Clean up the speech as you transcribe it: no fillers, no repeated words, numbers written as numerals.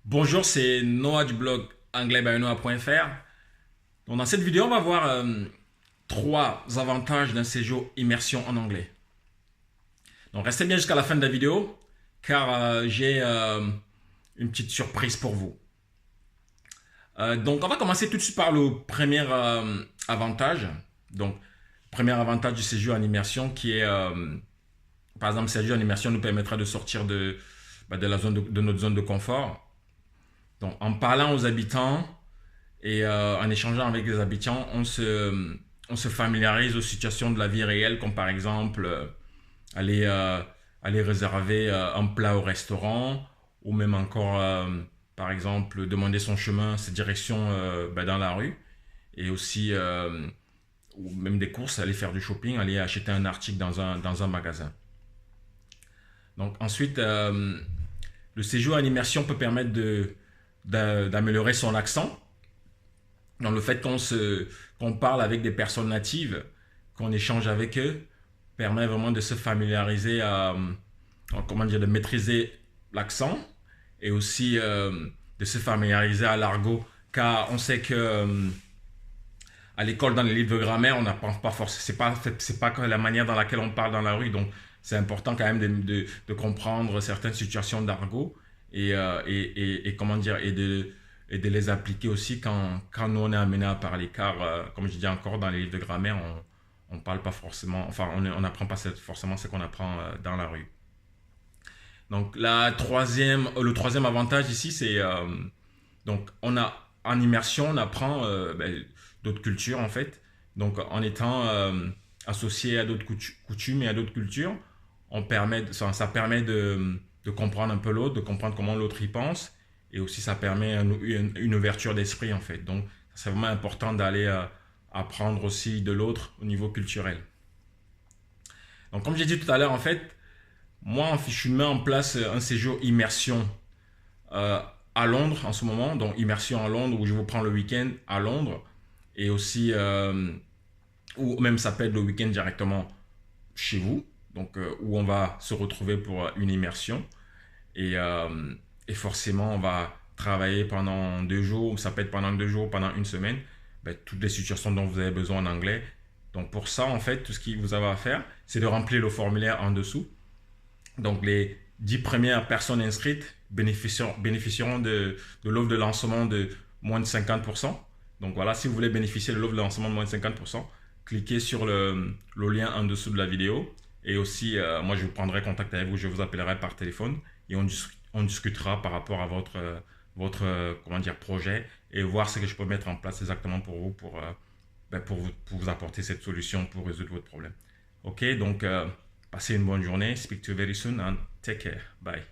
Bonjour, c'est Noah du blog anglais-by-noah.fr. Donc, dans cette vidéo, on va voir trois avantages d'un séjour immersion en anglais. Donc, restez bien jusqu'à la fin de la vidéo car j'ai une petite surprise pour vous. Donc, on va commencer tout de suite par le premier avantage. Donc, premier avantage du séjour en immersion qui est, par exemple, le séjour en immersion nous permettra de sortir de la zone de notre zone de confort. Donc, en parlant aux habitants, et en échangeant avec les habitants, on se familiarise aux situations de la vie réelle, comme par exemple aller, aller réserver un plat au restaurant, ou même encore, par exemple, demander son chemin, sa direction dans la rue, et aussi, ou même des courses, aller faire du shopping, aller acheter un article dans un magasin. Donc ensuite, le séjour à l'immersion peut permettre d'améliorer son accent. Dans le fait qu'on parle avec des personnes natives, qu'on échange avec eux, permet vraiment de se familiariser comment dire, de maîtriser l'accent et aussi de se familiariser à l'argot. Car on sait que à l'école, dans les livres de grammaire, on n'apprend pas forcément, c'est pas la manière dans laquelle on parle dans la rue. Donc, c'est important quand même de comprendre certaines situations d'argot et comment dire, et de les appliquer aussi quand nous on est amené à parler. Car, comme je dis encore, dans les livres de grammaire, on parle pas forcément, enfin, on n'apprend pas forcément ce qu'on apprend dans la rue. Donc, le troisième avantage ici, c'est donc on a en immersion, on apprend d'autres cultures en fait. Donc, en étant associé à d'autres coutumes et à d'autres cultures, ça permet de comprendre un peu l'autre, de comprendre comment l'autre y pense, et aussi ça permet une ouverture d'esprit en fait. Donc, c'est vraiment important d'aller apprendre aussi de l'autre au niveau culturel. Donc, comme j'ai dit tout à l'heure, en fait, moi, je mets en place un séjour immersion euh, à Londres en ce moment, donc immersion à Londres, où je vous prends le week-end à Londres, et aussi, ou même ça peut être le week-end directement chez vous, donc où on va se retrouver pour une immersion, et, euh, et forcément, on va travailler pendant 2 jours, ça peut être pendant 2 jours, pendant une semaine, toutes les situations dont vous avez besoin en anglais. Donc pour ça, en fait, tout ce que vous avez à faire, c'est de remplir le formulaire en dessous. Donc, les 10 premières personnes inscrites bénéficieront de l'offre de lancement de moins de 50%. Donc, voilà, si vous voulez bénéficier de l'offre de lancement de moins de 50%, cliquez sur le lien en dessous de la vidéo. Et aussi, moi, je prendrai contact avec vous, je vous appellerai par téléphone et on discutera par rapport à votre comment dire, projet et voir ce que je peux mettre en place exactement pour vous, pour vous apporter cette solution pour résoudre votre problème. Ok, donc passez une bonne journée. Speak to you very soon and take care. Bye.